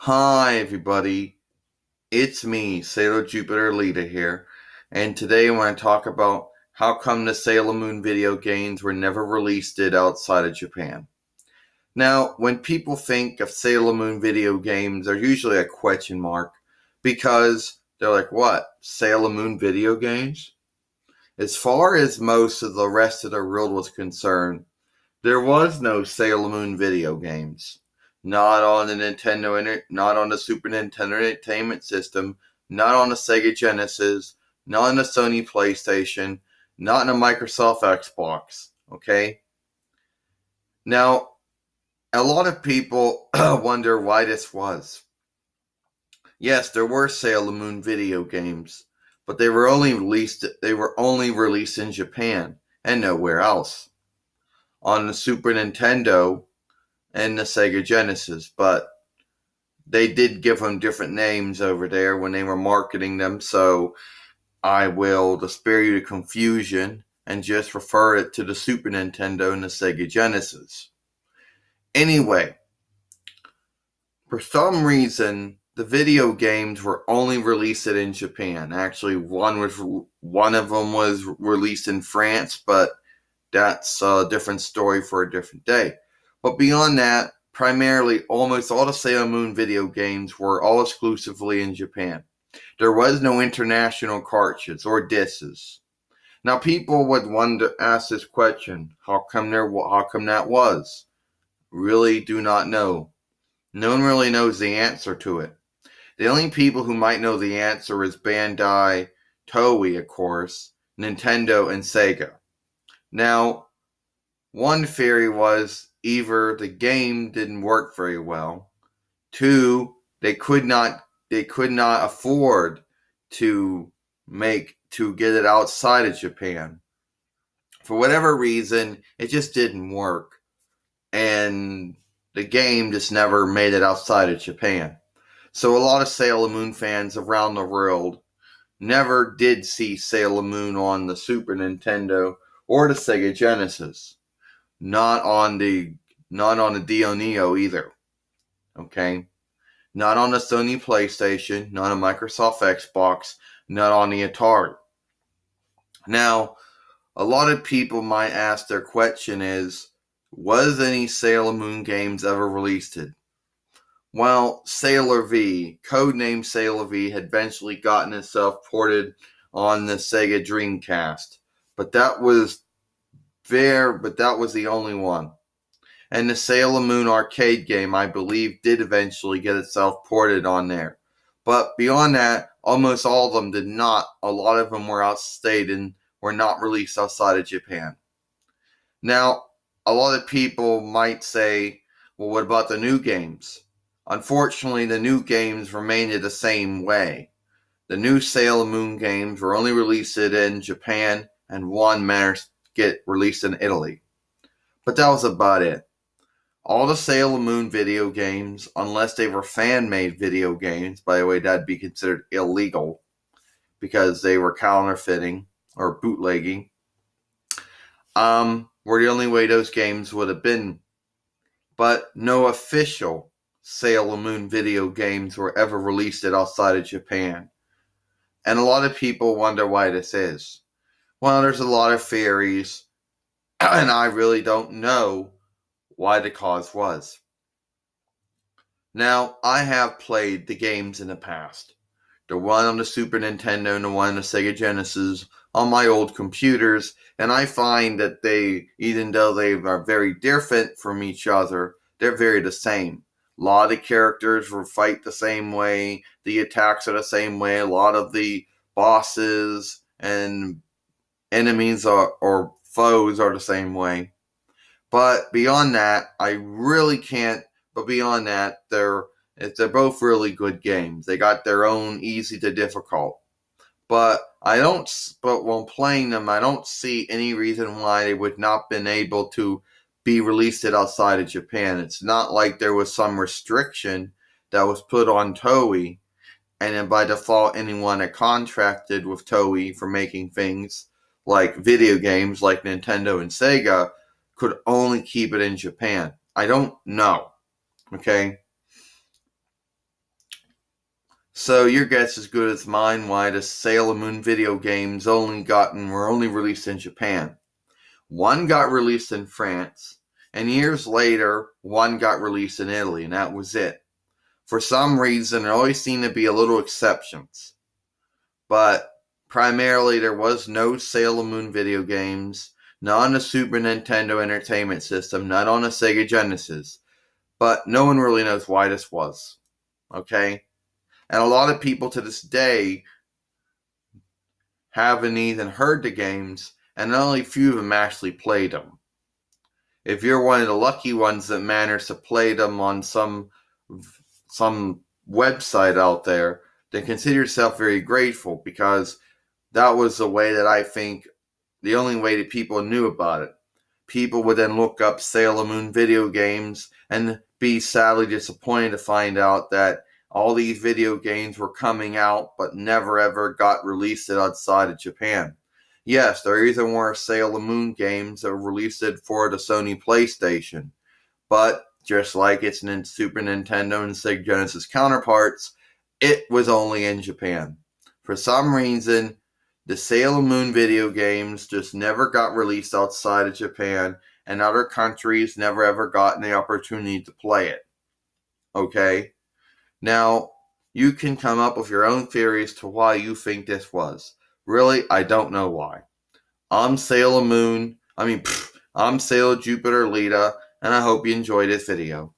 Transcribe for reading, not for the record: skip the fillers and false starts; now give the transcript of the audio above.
Hi everybody, it's me, Sailor Jupiter Lita here, and today I want to talk about how come the Sailor Moon video games were never released outside of Japan. Now, when people think of Sailor Moon video games, there's usually a question mark, because they're like, what, Sailor Moon video games? As far as most of the rest of the world was concerned, there was no Sailor Moon video games. Not on not on the Super Nintendo Entertainment System, not on the Sega Genesis, not on the Sony PlayStation, not on the Microsoft Xbox. Okay? Now, a lot of people wonder why this was. Yes, there were Sailor Moon video games, but they were only released in Japan and nowhere else. On the Super Nintendo and the Sega Genesis, but they did give them different names over there when they were marketing them, so I will, to spare you the confusion, and just refer it to the Super Nintendo and the Sega Genesis. Anyway, for some reason, the video games were only released in Japan. Actually, one of them was released in France, but that's a different story for a different day. But beyond that, primarily almost all the Sailor Moon video games were all exclusively in Japan. There was no international cartridges or discs. Now people would ask this question, how come that was? Really do not know. No one really knows the answer to it. The only people who might know the answer is Bandai, Toei, of course, Nintendo, and Sega. Now, one theory was either the game didn't work very well, two, they could not afford to get it outside of Japan. For whatever reason, it just didn't work, and the game just never made it outside of Japan. So a lot of Sailor Moon fans around the world never did see Sailor Moon on the Super Nintendo or the Sega Genesis. Not on the Dio Neo either. Okay? Not on the Sony PlayStation, not on Microsoft Xbox, not on the Atari. Now, a lot of people might ask their question is, was any Sailor Moon games ever released? Well, Sailor V, codenamed Sailor V, had eventually gotten itself ported on the Sega Dreamcast. But that was the only one. And the Sailor Moon arcade game, I believe, did eventually get itself ported on there. But beyond that, almost all of them did not. A lot of them were outstayed and were not released outside of Japan. Now, a lot of people might say, well, what about the new games? Unfortunately, the new games remained the same way. The new Sailor Moon games were only released in Japan, and one managed to get released in Italy. But that was about it. All the Sailor Moon video games, unless they were fan-made video games, by the way, that'd be considered illegal because they were counterfeiting or bootlegging, were the only way those games would have been. But no official Sailor Moon video games were ever released outside of Japan. And a lot of people wonder why this is. Well, there's a lot of theories, and I really don't know why the cause was. Now, I have played the games in the past. The one on the Super Nintendo and the one on the Sega Genesis on my old computers, and I find that even though they are very different from each other, they're very the same. A lot of the characters will fight the same way, the attacks are the same way, a lot of the bosses and enemies or foes are the same way. But beyond that, I really can't. But beyond that, they're both really good games. They got their own easy to difficult. But when playing them, I don't see any reason why they would not been able to be released outside of Japan. It's not like there was some restriction that was put on Toei, and then by default, anyone that contracted with Toei for making things like video games like Nintendo and Sega could only keep it in Japan. I don't know. Okay? So your guess is as good as mine why the Sailor Moon video games were only released in Japan. One got released in France, and years later, one got released in Italy, and that was it. For some reason, there always seemed to be a little exceptions. But primarily, there was no Sailor Moon video games, not on the Super Nintendo Entertainment System, not on the Sega Genesis. But no one really knows why this was. Okay? And a lot of people to this day haven't even heard the games, and only a few of them actually played them. If you're one of the lucky ones that managed to play them on some website out there, then consider yourself very grateful, because that was the way that I think, the only way that people knew about it. People would then look up Sailor Moon video games and be sadly disappointed to find out that all these video games were coming out but never ever got released outside of Japan. Yes, there even were Sailor Moon games that were released for the Sony PlayStation, but just like its Super Nintendo and Sega Genesis counterparts, it was only in Japan. For some reason, the Sailor Moon video games just never got released outside of Japan, and other countries never ever got the opportunity to play it. Okay? Now, you can come up with your own theories to why you think this was. Really, I don't know why. I'm Sailor Jupiter Lita, and I hope you enjoyed this video.